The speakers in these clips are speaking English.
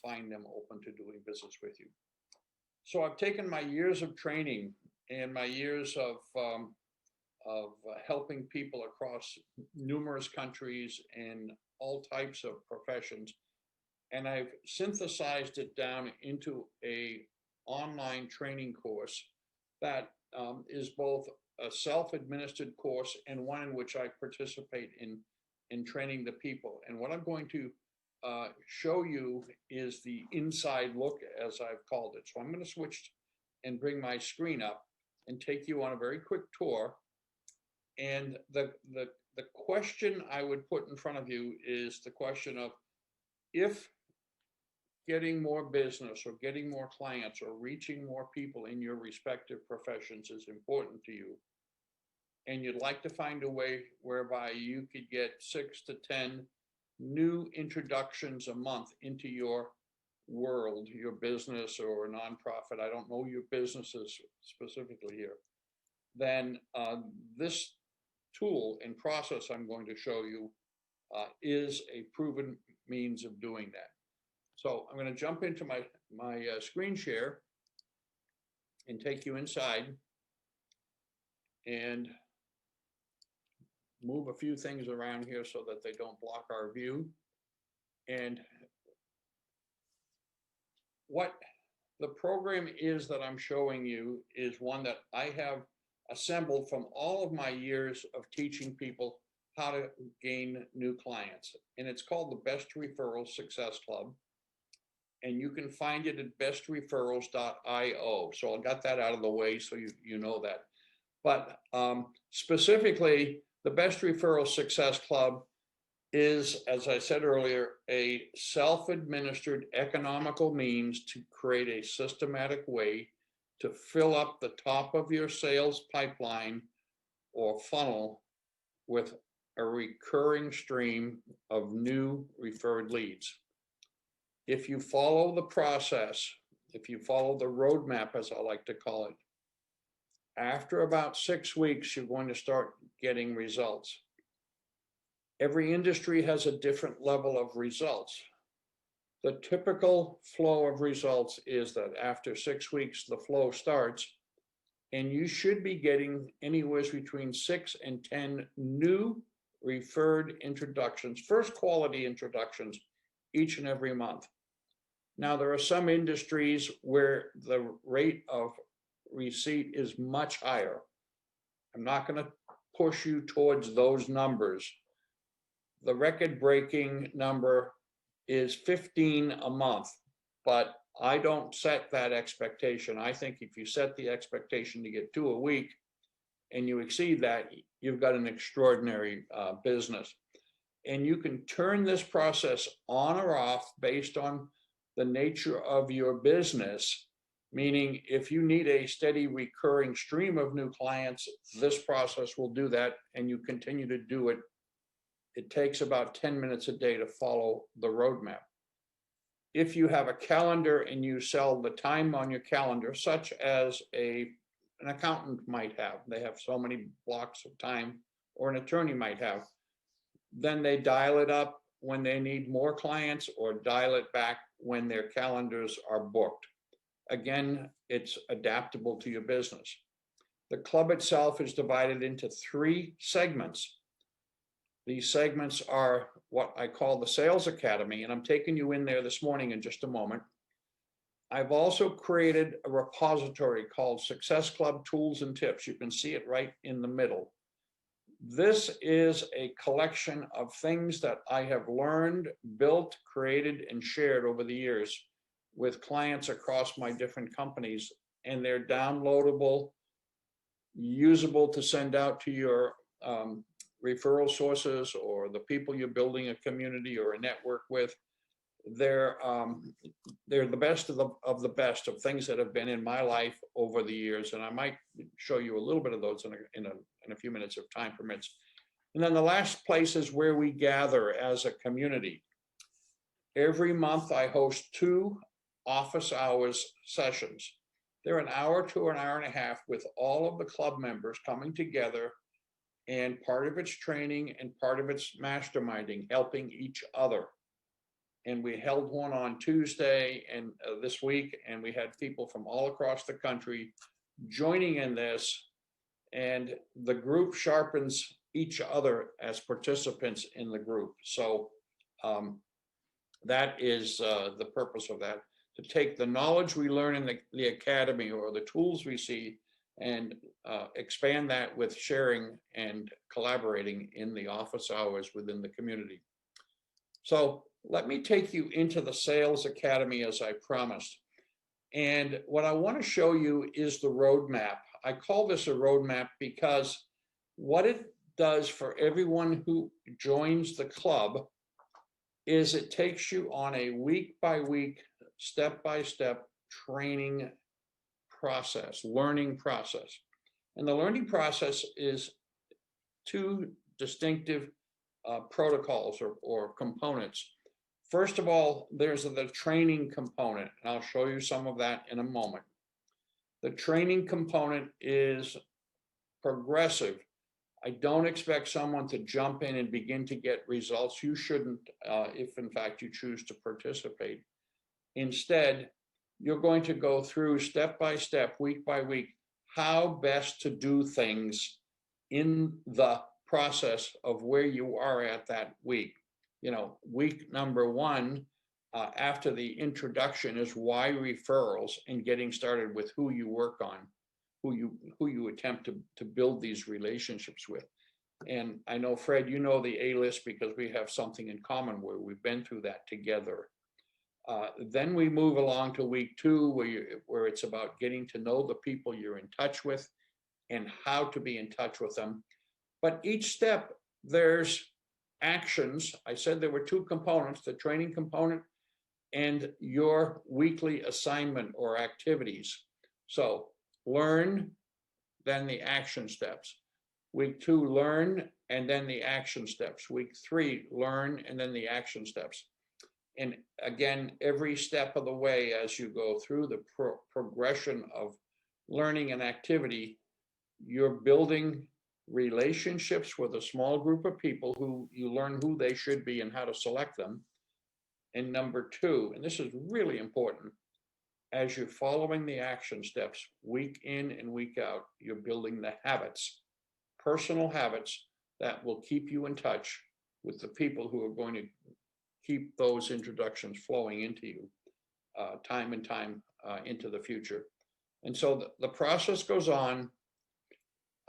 find them open to doing business with you. So I've taken my years of training and my years of helping people across numerous countries and all types of professions, and I've synthesized it down into a online training course that is both a self-administered course and one in which I participate in training the people. And what I'm going to show you is the inside look, as I've called it. So I'm going to switch and bring my screen up and take you on a very quick tour. And the question I would put in front of you is the question of, if getting more business or getting more clients or reaching more people in your respective professions is important to you, and you'd like to find a way whereby you could get 6 to 10 new introductions a month into your world, your business or nonprofit, I don't know your businesses specifically here, then this tool and process I'm going to show you is a proven means of doing that. So I'm going to jump into my screen share and take you inside and move a few things around here so that they don't block our view. And what the program is that I'm showing you is one that I have assembled from all of my years of teaching people how to gain new clients. And it's called the Best Referrals Success Club. And you can find it at bestreferrals.io. So I got that out of the way so you know that. But specifically, the Best Referrals Success Club is, as I said earlier, a self-administered economical means to create a systematic way to fill up the top of your sales pipeline or funnel with a recurring stream of new referred leads. If you follow the process, if you follow the roadmap, as I like to call it, after about 6 weeks, you're going to start getting results. Every industry has a different level of results. The typical flow of results is that after 6 weeks, the flow starts, and you should be getting anywhere between 6 and 10 new referred introductions, first quality introductions, each and every month. Now, there are some industries where the rate of receipt is much higher. I'm not going to push you towards those numbers. The record-breaking number is 15 a month, but I don't set that expectation. I think if you set the expectation to get 2 a week and you exceed that, you've got an extraordinary business. And you can turn this process on or off based on the nature of your business, meaning if you need a steady recurring stream of new clients, this process will do that, and you continue to do it. It takes about 10 minutes a day to follow the roadmap. If you have a calendar and you sell the time on your calendar, such as an accountant might have, they have so many blocks of time, or an attorney might have, then they dial it up when they need more clients or dial it back when their calendars are booked. Again, it's adaptable to your business. The club itself is divided into 3 segments. These segments are what I call the Sales Academy, and I'm taking you in there this morning in just a moment. I've also created a repository called Success Club Tools and Tips. You can see it right in the middle. This is a collection of things that I have learned, built, created, and shared over the years with clients across my different companies, and they're downloadable, usable to send out to your referral sources or the people you're building a community or a network with. They're the best of the best of things that have been in my life over the years, and I might show you a little bit of those in a few minutes if time permits. And then the last place is where we gather as a community. Every month I host 2 office hours sessions. They're an hour to an hour and a half with all of the club members coming together, and part of it's training and part of it's masterminding, helping each other. and we held one on Tuesday and this week, and we had people from all across the country joining in this, and the group sharpens each other as participants in the group. So that is the purpose of that, to take the knowledge we learn in the academy or the tools we see and expand that with sharing and collaborating in the office hours within the community. So let me take you into the Sales Academy as I promised. And what I want to show you is the roadmap. I call this a roadmap because what it does for everyone who joins the club is it takes you on a week-by-week, step-by-step training process, learning process. And the learning process is two distinctive protocols or components. First of all, there's the training component, and I'll show you some of that in a moment. The training component is progressive. I don't expect someone to jump in and begin to get results. You shouldn't, if in fact you choose to participate. Instead, you're going to go through step by step, week by week, how best to do things in the process of where you are at that week. You know, week number one, after the introduction, is why referrals, and getting started with who you work on, who you attempt to build these relationships with. And I know, Fred, you know the A-list because we have something in common where we've been through that together. Then we move along to week two, where it's about getting to know the people you're in touch with and how to be in touch with them. But each step, there's actions. I said there were two components, the training component and your weekly assignment or activities. So learn, then the action steps. Week two, learn, and then the action steps. Week three, learn, and then the action steps. And again, every step of the way as you go through the progression of learning and activity, you're building relationships with a small group of people who you learn who they should be and how to select them. And number two, and this is really important, as you're following the action steps week in and week out, you're building the habits, personal habits that will keep you in touch with the people who are going to keep those introductions flowing into you time and time into the future. And so the process goes on.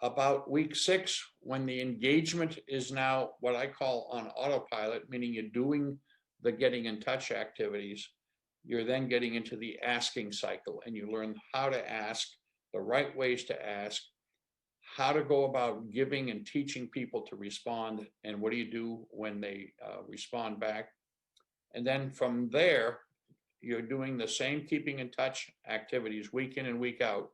About week 6, when the engagement is now what I call on autopilot, meaning you're doing the getting in touch activities, you're then getting into the asking cycle, and you learn how to ask, the right ways to ask, how to go about giving and teaching people to respond, and what do you do when they respond back. And then from there, you're doing the same keeping in touch activities week in and week out.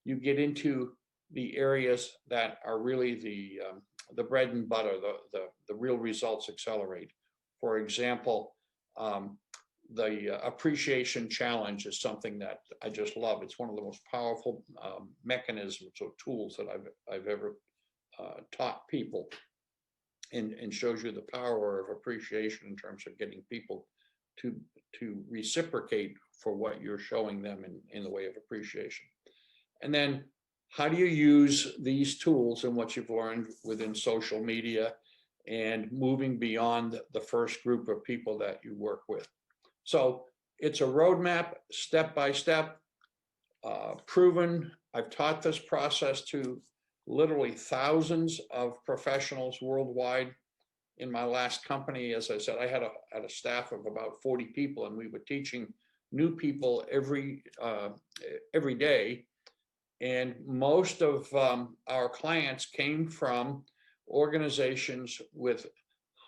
You get into the areas that are really the bread and butter, the real results accelerate. For example, the appreciation challenge is something that I just love. It's one of the most powerful mechanisms or tools that I've ever taught people, and shows you the power of appreciation in terms of getting people to reciprocate for what you're showing them in the way of appreciation. And then how do you use these tools and what you've learned within social media and moving beyond the first group of people that you work with? So it's a roadmap, step by step, proven. I've taught this process to literally thousands of professionals worldwide. In my last company, as I said, I had a staff of about 40 people, and we were teaching new people every day. And most of our clients came from organizations with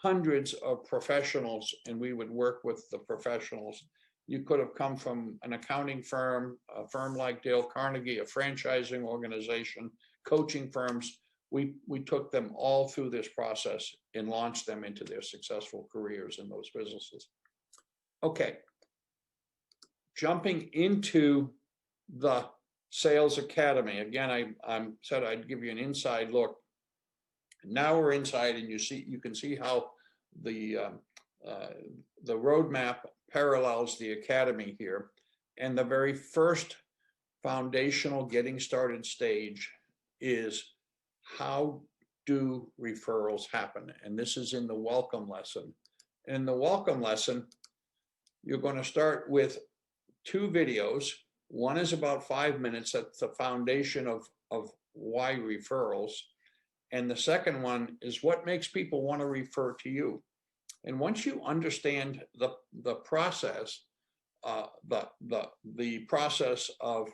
hundreds of professionals, and we would work with the professionals. You could have come from an accounting firm, a firm like Dale Carnegie, a franchising organization, coaching firms. We took them all through this process and launched them into their successful careers in those businesses. Okay, jumping into the Sales Academy. Again, I said I'd give you an inside look. Now we're inside, and you can see how the the roadmap parallels the academy here. And the very first foundational getting started stage is how do referrals happen? And this is in the welcome lesson. In the welcome lesson, you're going to start with 2 videos. One is about 5 minutes. That's the foundation of why referrals. And the second one is what makes people want to refer to you. And once you understand the process, the process of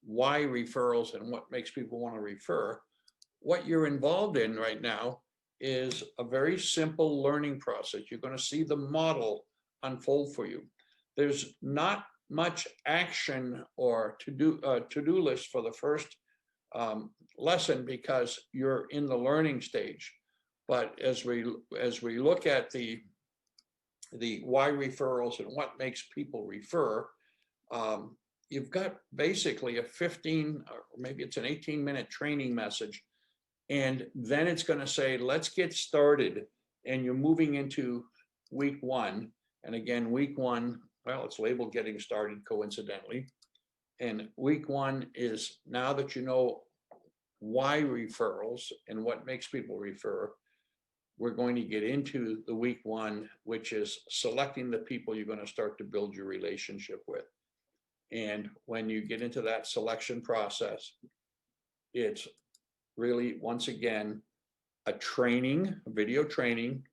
why referrals and what makes people want to refer, what you're involved in right now is a very simple learning process. You're going to see the model unfold for you. There's not much action or to-do list for the first lesson because you're in the learning stage. But as we look at the why referrals and what makes people refer, you've got basically a 15 or maybe it's an 18-minute training message, and then it's going to say let's get started, and you're moving into week 1. And again, week 1, well, it's labeled getting started coincidentally, and week 1 is now that you know why referrals and what makes people refer, we're going to get into the week 1, which is selecting the people you're going to start to build your relationship with. And when you get into that selection process, it's really, once again, a training, a video training,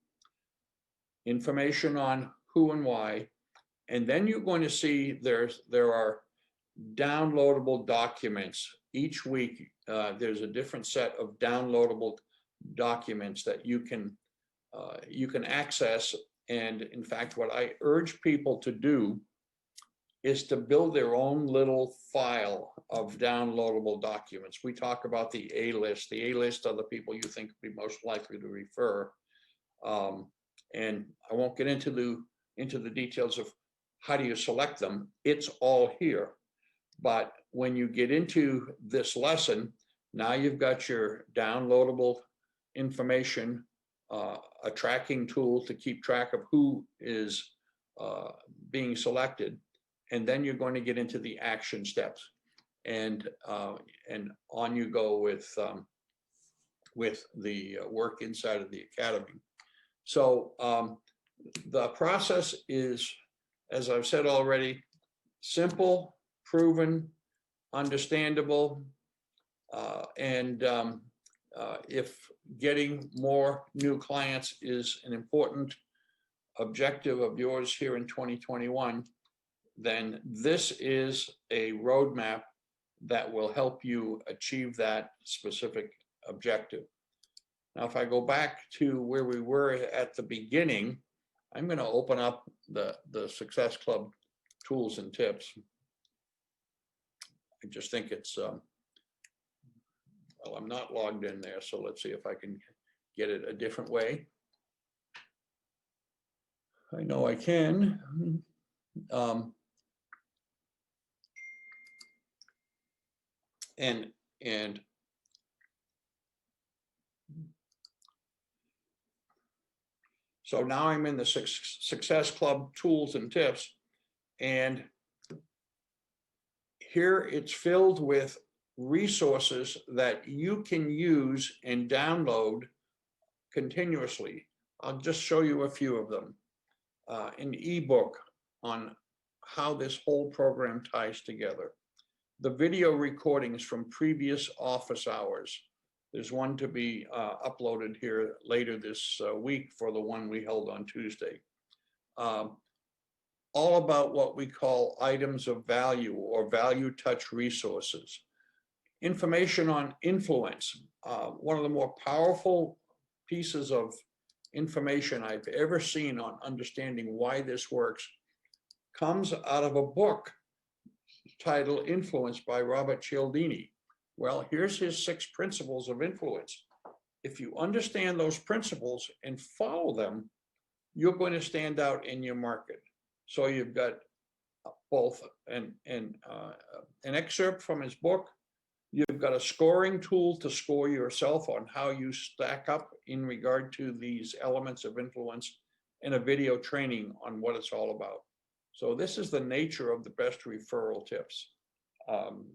information on who and why. And then you're going to see there are downloadable documents. Each week, there's a different set of downloadable documents that you can access. And in fact, what I urge people to do is to build their own little file of downloadable documents. We talk about the A list. The A list are the people you think would be most likely to refer. And I won't get into the details of how do you select them. It's all here. But when you get into this lesson, now you've got your downloadable information, a tracking tool to keep track of who is being selected. And then you're going to get into the action steps, and on you go with the work inside of the academy. So the process is, as I've said already, simple, proven, understandable, and if getting more new clients is an important objective of yours here in 2021, then this is a roadmap that will help you achieve that specific objective. Now, if I go back to where we were at the beginning, I'm going to open up the Success Club tools and tips. I just think it's, well, I'm not logged in there, so let's see if I can get it a different way. I know I can. And so now I'm in the Success Club tools and tips, and here it's filled with resources that you can use and download continuously. I'll just show you a few of them. An ebook on how this whole program ties together. The video recordings from previous office hours. There's one to be uploaded here later this week for the one we held on Tuesday. All about what we call items of value or value touch resources. Information on influence. One of the more powerful pieces of information I've ever seen on understanding why this works comes out of a book titled Influence by Robert Cialdini. Well, here's his 6 principles of influence. If you understand those principles and follow them, you're going to stand out in your market. So you've got both an excerpt from his book. You've got a scoring tool to score yourself on how you stack up in regard to these elements of influence. and a video training on what it's all about. So this is the nature of the best referral tips,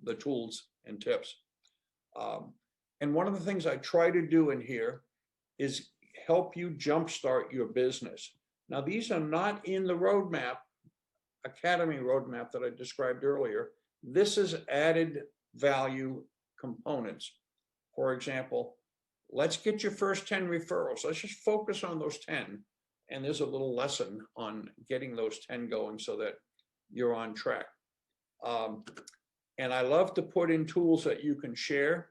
the tools and tips. And one of the things I try to do in here is help you jumpstart your business. Now, these are not in the roadmap, Academy roadmap that I described earlier. This is added value components. For example, let's get your first 10 referrals. Let's just focus on those 10. And there's a little lesson on getting those 10 going so that you're on track. And I love to put in tools that you can share.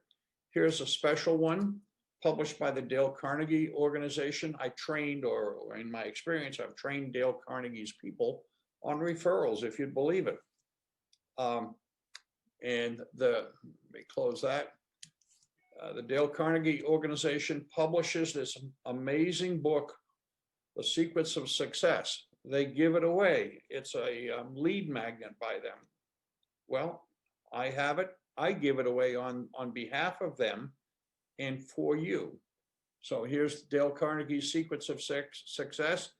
Here's a special one published by the Dale Carnegie organization. I trained, or in my experience, I've trained Dale Carnegie's people on referrals, if you'd believe it. And let me close that. The Dale Carnegie organization publishes this amazing book, The Secrets of Success. They give it away. It's a lead magnet by them. Well, I have it. I give it away on behalf of them and for you. So here's Dale Carnegie's Secrets of Success.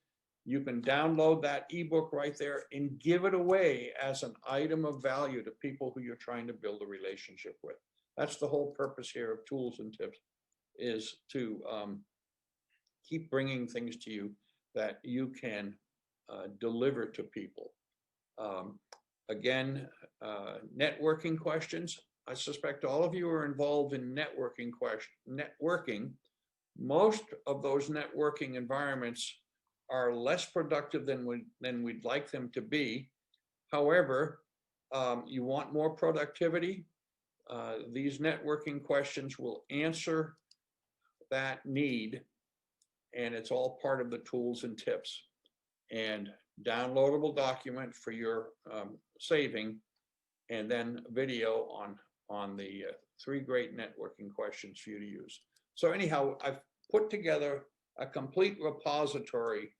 You can download that ebook right there and give it away as an item of value to people who you're trying to build a relationship with. That's the whole purpose here of tools and tips, is to keep bringing things to you that you can deliver to people. Again, networking questions. I suspect all of you are involved in networking. Most of those networking environments are less productive than we'd like them to be. However, you want more productivity. These networking questions will answer that need, and it's all part of the tools and tips. And downloadable document for your saving, and then video on the 3 great networking questions for you to use. So anyhow, I've put together a complete repository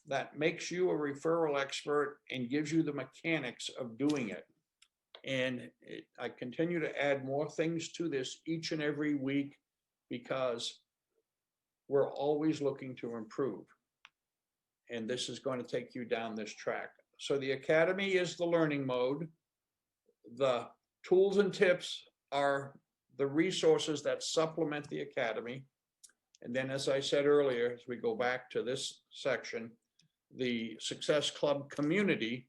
that makes you a referral expert and gives you the mechanics of doing it. And I continue to add more things to this each and every week because we're always looking to improve. And this is going to take you down this track. So the Academy is the learning mode. The tools and tips are the resources that supplement the Academy. And then, as I said earlier, as we go back to this section, the Success Club community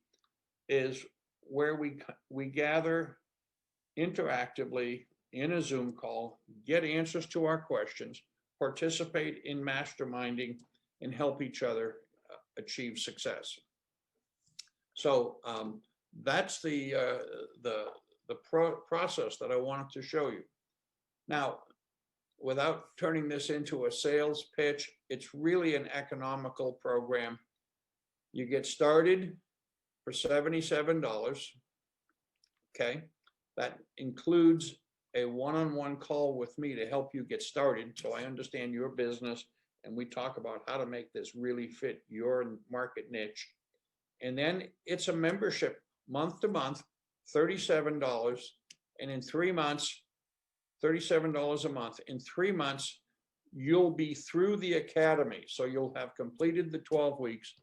is where we gather interactively in a Zoom call, get answers to our questions, participate in masterminding, and help each other achieve success. So that's the process that I wanted to show you. Now, without turning this into a sales pitch, it's really an economical program. You get started for $77. Okay, that includes a one-on-one call with me to help you get started, so I understand your business and we talk about how to make this really fit your market niche. And then it's a membership month to month, $37, and in 3 months, $37 a month. In 3 months, you'll be through the Academy, so you'll have completed the 12 weeks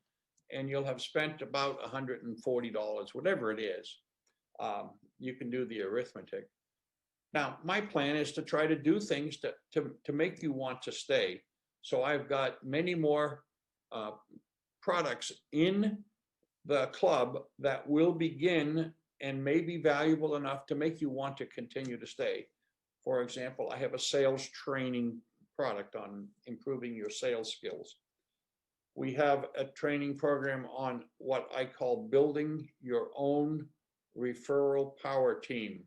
and you'll have spent about $140, whatever it is. You can do the arithmetic. Now, my plan is to try to do things to make you want to stay. So I've got many more products in the club that will begin and may be valuable enough to make you want to continue to stay. For example, I have a sales training product on improving your sales skills. We have a training program on what I call building your own referral power team.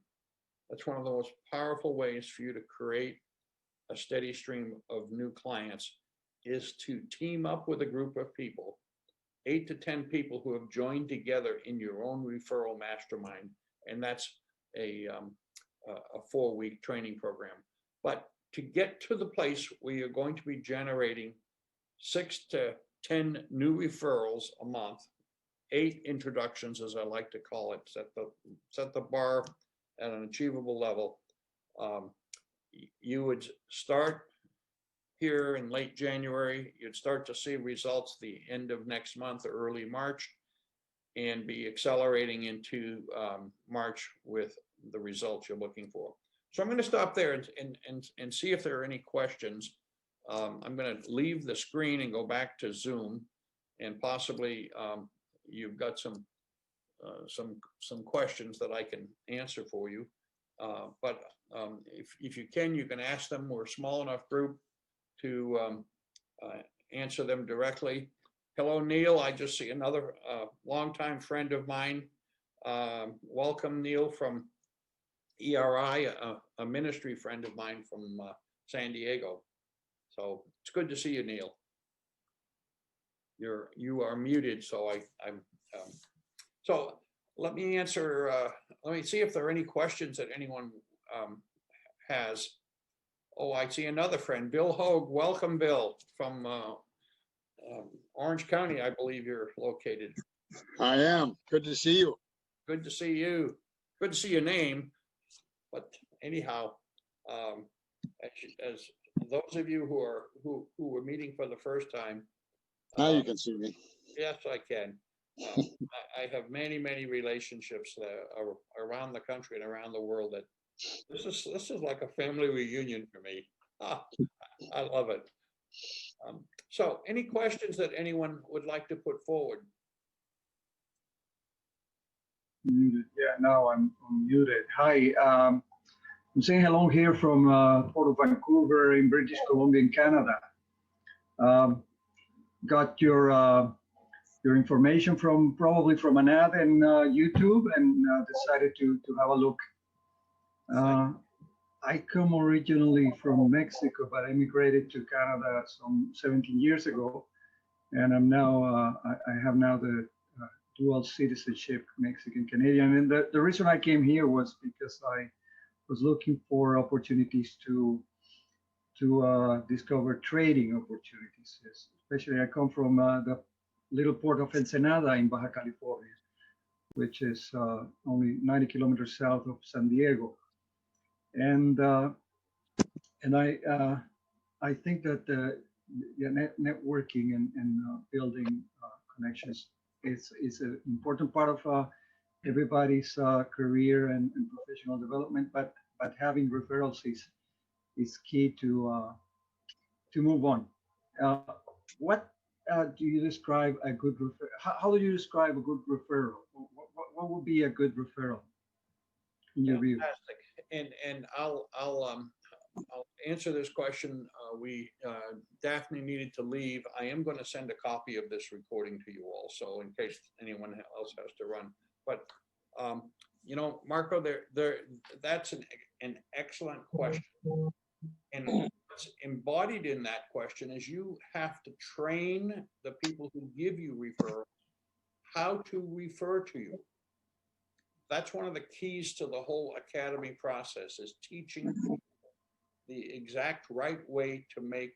That's one of the most powerful ways for you to create a steady stream of new clients, is to team up with a group of people, 8 to 10 people who have joined together in your own referral mastermind. And that's a 4-week training program. But to get to the place where you're going to be generating 6 to 10 new referrals a month, 8 introductions, as I like to call it, set the bar at an achievable level. You would start here in late January. You'd start to see results the end of next month or early March, and be accelerating into March with the results you're looking for. So I'm going to stop there and see if there are any questions. I'm going to leave the screen and go back to Zoom, and possibly you've got some questions that I can answer for you. But if you can ask them. We're a small enough group to answer them directly. Hello, Neil. I just see another longtime friend of mine. Welcome, Neil, from ERI, a ministry friend of mine from San Diego. So it's good to see you, Neil. You are muted, so I'm. So let me answer. Let me see if there are any questions that anyone has. Oh, I see another friend, Bill Hogue. Welcome, Bill, from Orange County, I believe you're located. I am. Good to see you. Good to see you. Good to see your name. But anyhow, as those of you who were meeting for the first time. Now you can see me. Yes, I can. I have many relationships around the country and around the world. That this is like a family reunion for me. I love it. So, any questions that anyone would like to put forward? Muted. Yeah, now I'm muted. Hi, I'm saying hello here from Port of Vancouver in British Columbia in Canada. Got your information probably from an ad in YouTube, and decided to have a look. I come originally from Mexico, but I immigrated to Canada some 17 years ago, and I'm now I have now the dual citizenship, Mexican Canadian. And the reason I came here was because I was looking for opportunities to discover trading opportunities. Especially, I come from the little port of Ensenada in Baja California, which is only 90 kilometers south of San Diego. And I think that networking and building connections is an important part of everybody's career and professional development. But having referrals is key to move on. What do you describe a good referral? How do you describe a good referral? What would be a good referral in your view? Fantastic. And I'll answer this question. Daphne needed to leave. I am going to send a copy of this recording to you all, so in case anyone else has to run. But you know, Marco, that's an excellent question. And what's embodied in that question is you have to train the people who give you referrals how to refer to you. That's one of the keys to the whole academy process, is teaching people the exact right way to make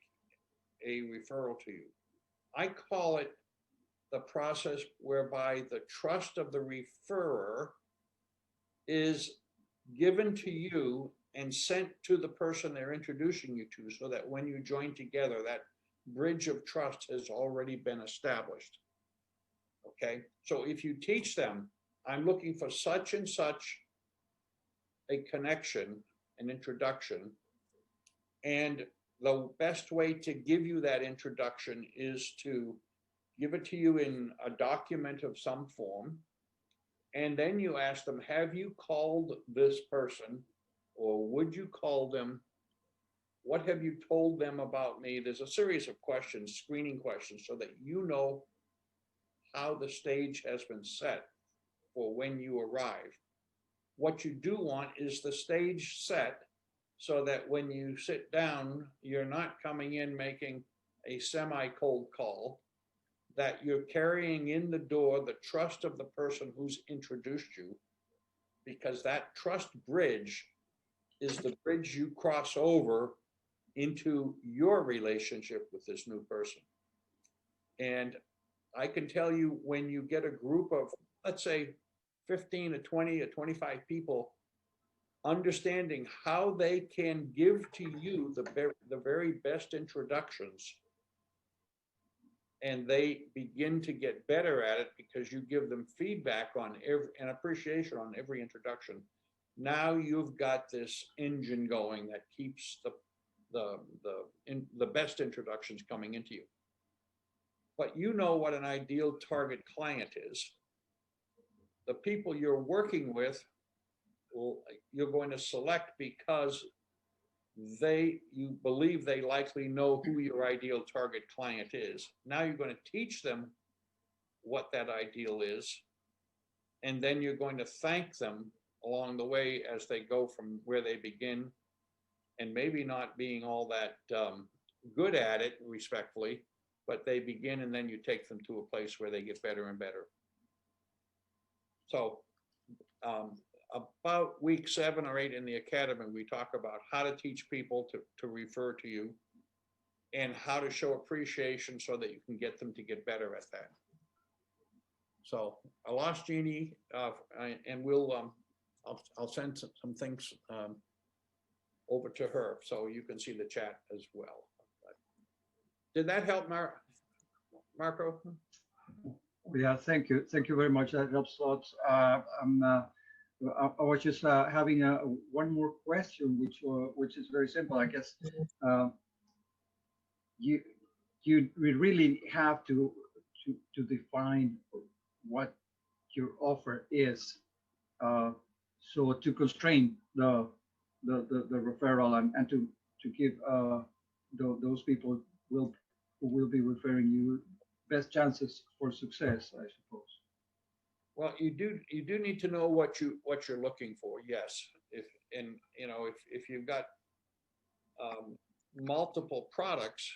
a referral to you. I call it the process whereby the trust of the referrer is given to you and sent to the person they're introducing you to, so that when you join together, that bridge of trust has already been established. Okay, so if you teach them, I'm looking for such and such a connection, an introduction, and the best way to give you that introduction is to give it to you in a document of some form. And then you ask them, have you called this person, or would you call them? What have you told them about me? There's a series of questions, screening questions, so that you know how the stage has been set for when you arrive. What you do want is the stage set so that when you sit down, you're not coming in making a semi-cold call, that you're carrying in the door the trust of the person who's introduced you, because that trust bridge is the bridge you cross over into your relationship with this new person. And I can tell you, when you get a group of, let's say, 15 to 20 or 25 people understanding how they can give to you the very best introductions, and they begin to get better at it because you give them feedback on every and appreciation on every introduction. Now you've got this engine going that keeps the best introductions coming into you. But you know what an ideal target client is. The people you're working with, you're going to select because you believe they likely know who your ideal target client is. Now you're going to teach them what that ideal is, and then you're going to thank them along the way as they go from where they begin, and maybe not being all that good at it, respectfully, but they begin, and then you take them to a place where they get better and better. So about week 7 or 8 in the academy, we talk about how to teach people to refer to you and how to show appreciation so that you can get them to get better at that. So I lost Jeannie, and I'll send some things over to her so you can see the chat as well. Did that help, Marco? Yeah, thank you. Thank you very much. That helps lots. I was just having one more question, which is very simple. I guess you really have to define what your offer is, so to constrain the referral and to give those people who will be referring you best chances for success, I suppose. Well, you do need to know what you're looking for. Yes, if you've got multiple products,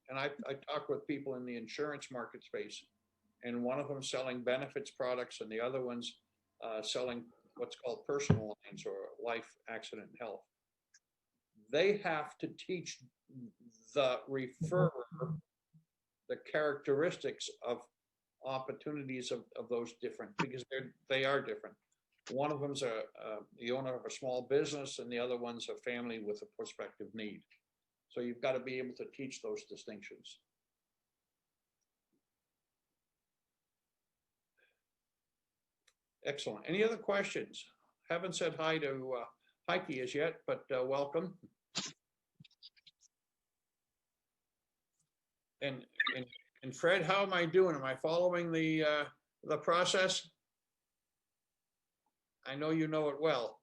and I talk with people in the insurance market space, and one of them selling benefits products, and the other one's selling what's called personal lines or life, accident, and health. They have to teach the referrer the characteristics of opportunities of those different, because they are different. One of them's the owner of a small business, and the other one's a family with a prospective need. So you've got to be able to teach those distinctions. Excellent. Any other questions? Haven't said hi to Heike as yet, but welcome. And Fred, how am I doing? Am I following the process? I know you know it well.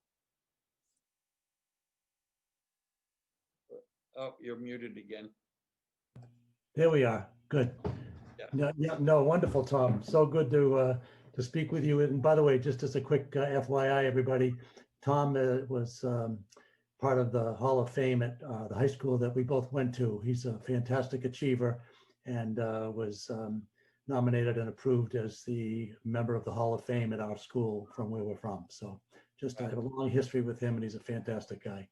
Oh, you're muted again. There we are. Good. Yeah. No, wonderful, Tom. So good to speak with you. And by the way, just as a quick FYI, everybody, Tom was part of the Hall of Fame at the high school that we both went to. He's a fantastic achiever, and was nominated and approved as the member of the Hall of Fame at our school from where we're from. So just I have a long history with him, and he's a fantastic guy.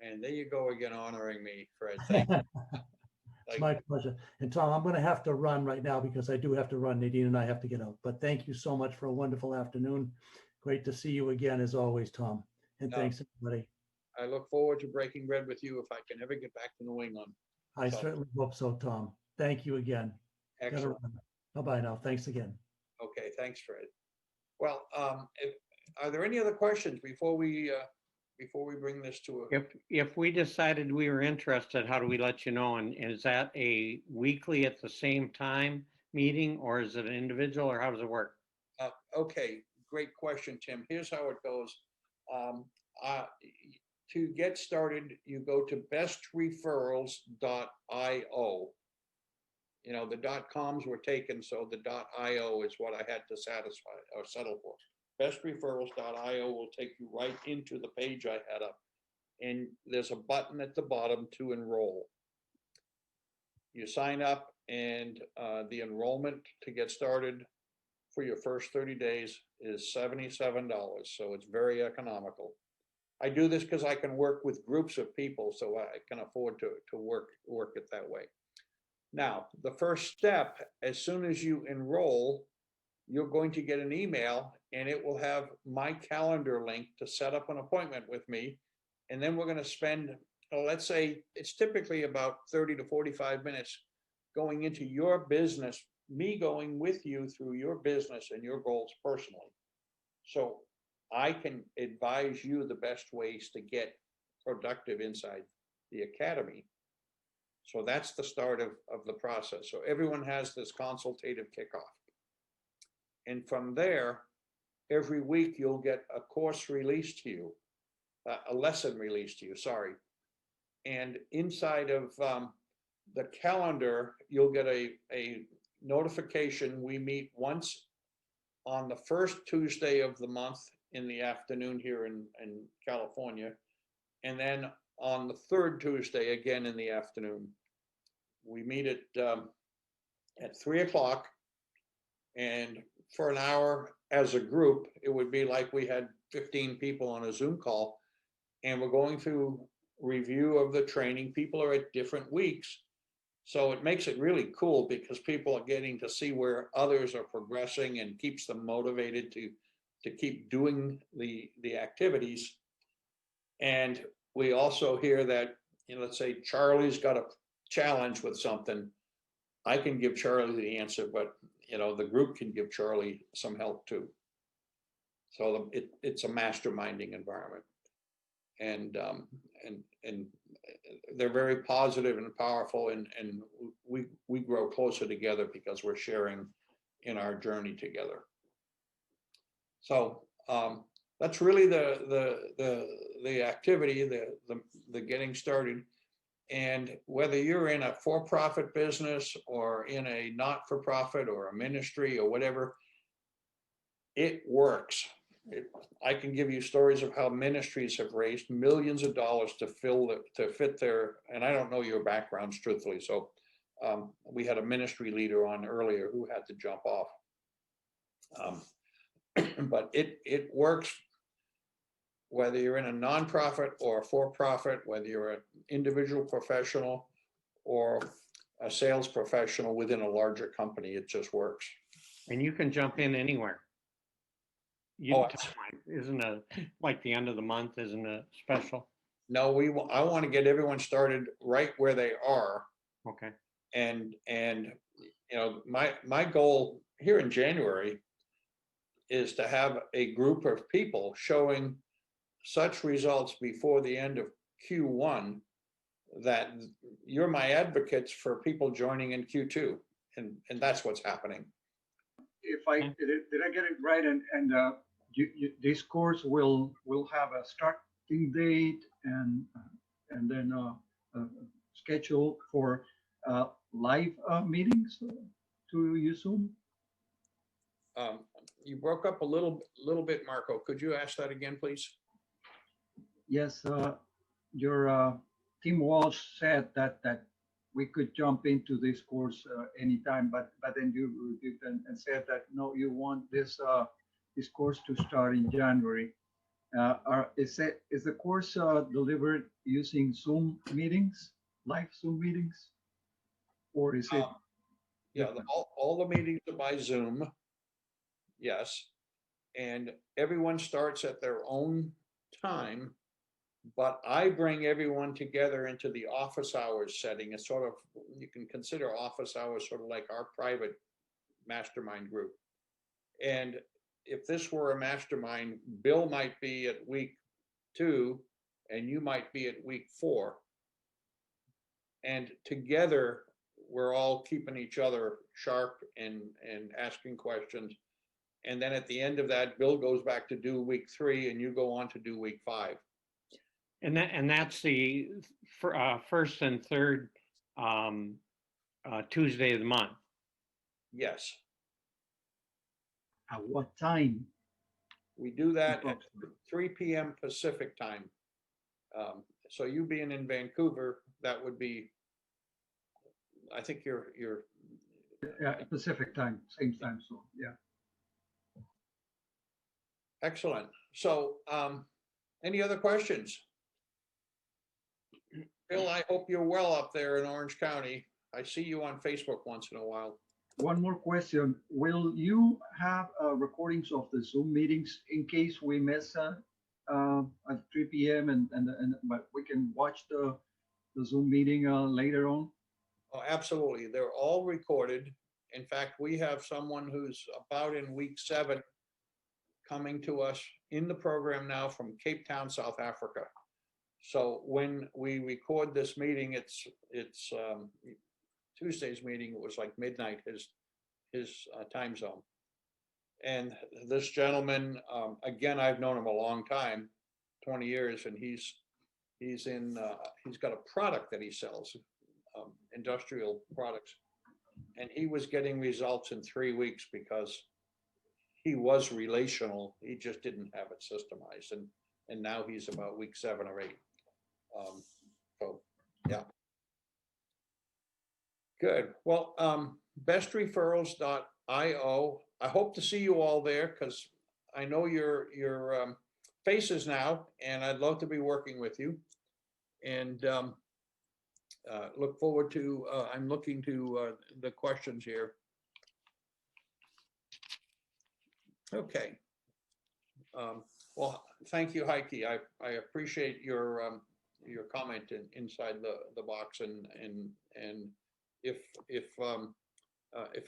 And there you go again, honoring me, Fred. Thank you. It's my pleasure. And Tom, I'm going to have to run right now because I do have to run. Nadine and I have to get out. But thank you so much for a wonderful afternoon. Great to see you again, as always, Tom. And thanks, everybody. I look forward to breaking bread with you if I can ever get back to New England. I certainly hope so, Tom. Thank you again. Excellent. Bye-bye now. Thanks again. Okay, thanks, Fred. Well, are there any other questions before we bring this to a? If we decided we were interested, how do we let you know? And is that a weekly at the same time meeting, or is it an individual, or how does it work? Okay, great question, Tim. Here's how it goes. To get started, you go to bestreferrals.io. The .coms were taken, so the .io is what I had to satisfy or settle for. Bestreferrals.io will take you right into the page I had up, and there's a button at the bottom to enroll. You sign up, and the enrollment to get started for your first 30 days is $77, so it's very economical. I do this because I can work with groups of people, so I can afford to work it that way. Now, the first step, as soon as you enroll, you're going to get an email and it will have my calendar link to set up an appointment with me. And then we're going to spend, let's say it's typically about 30 to 45 minutes going into your business, me going with you through your business and your goals personally. So I can advise you the best ways to get productive inside the academy. So that's the start of the process. So everyone has this consultative kickoff. And from there, every week you'll get a course released to you, a lesson released to you, sorry. And inside of the calendar, you'll get a notification. We meet once on the first Tuesday of the month in the afternoon here in California, and then on the third Tuesday again in the afternoon. We meet at 3 o'clock, and for an hour as a group, it would be like we had 15 people on a Zoom call, and we're going through review of the training. People are at different weeks. So it makes it really cool because people are getting to see where others are progressing and keeps them motivated to keep doing the activities. And we also hear that, let's say Charlie's got a challenge with something. I can give Charlie the answer, but the group can give Charlie some help too. So it's a masterminding environment. And they're very positive and powerful, and we grow closer together because we're sharing in our journey together. So that's really the activity, the getting started. And whether you're in a for-profit business or in a not-for-profit or a ministry or whatever, it works. I can give you stories of how ministries have raised millions of dollars to fit their, and I don't know your backgrounds truthfully. So we had a ministry leader on earlier who had to jump off. But it works whether you're in a nonprofit or a for-profit, whether you're an individual professional or a sales professional within a larger company, it just works. And you can jump in anywhere. Isn't like the end of the month, isn't it special? No, I want to get everyone started right where they are. Okay. And my goal here in January is to have a group of people showing such results before the end of Q1 that you're my advocates for people joining in Q2, and that's what's happening. If I did I get it right? And this course will have a starting date and then a schedule for live meetings to use Zoom. You broke up a little bit, Marco. Could you ask that again, please? Yes, your Tim Walsh said that we could jump into this course anytime, but then you rebuked and said that no, you want this course to start in January. Is the course delivered using Zoom meetings, live Zoom meetings, or is it? Yeah, all the meetings are by Zoom. Yes, and everyone starts at their own time. But I bring everyone together into the office hours setting. It's sort of, you can consider office hours sort of like our private mastermind group. And if this were a mastermind, Bill might be at week 2 and you might be at week 4. And together, we're all keeping each other sharp and asking questions. And then at the end of that, Bill goes back to do week 3 and you go on to do week 5. And that's the first and third Tuesday of the month. Yes. At what time? We do that at 3 p.m. Pacific time. So you being in Vancouver, that would be, I think you're Pacific time, same time zone. Yeah. Excellent. So any other questions? Bill, I hope you're well up there in Orange County. I see you on Facebook once in a while. One more question. Will you have recordings of the Zoom meetings in case we miss at 3 p.m. and but we can watch the Zoom meeting later on? Oh, absolutely. They're all recorded. In fact, we have someone who's about in week 7 coming to us in the program now from Cape Town, South Africa. So when we record this meeting, it's Tuesday's meeting, it was like midnight, his time zone. And this gentleman, again, I've known him a long time, 20 years, and he's got a product that he sells, industrial products. And he was getting results in 3 weeks because he was relational. He just didn't have it systemized. And now he's about week 7 or 8. So, yeah. Good. Well, bestreferrals.io. I hope to see you all there because I know your faces now, and I'd love to be working with you. And look forward to, I'm looking to the questions here. Okay. Well, thank you, Heike. I appreciate your comment inside the box, and if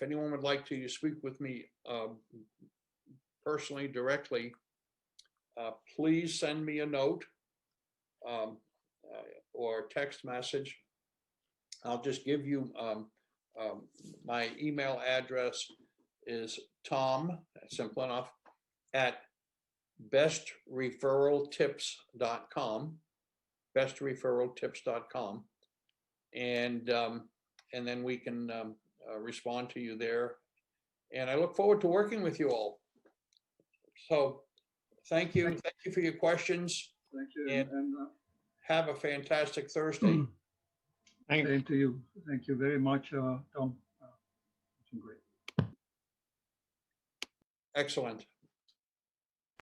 anyone would like to speak with me personally, directly, please send me a note or text message. I'll just give you my email address is Tom, simple enough, at bestreferraltips.com, bestreferraltips.com, and then we can respond to you there. And I look forward to working with you all. So thank you for your questions. Thank you. And have a fantastic Thursday. Same to you. Thank you very much, Tom. Great. Excellent.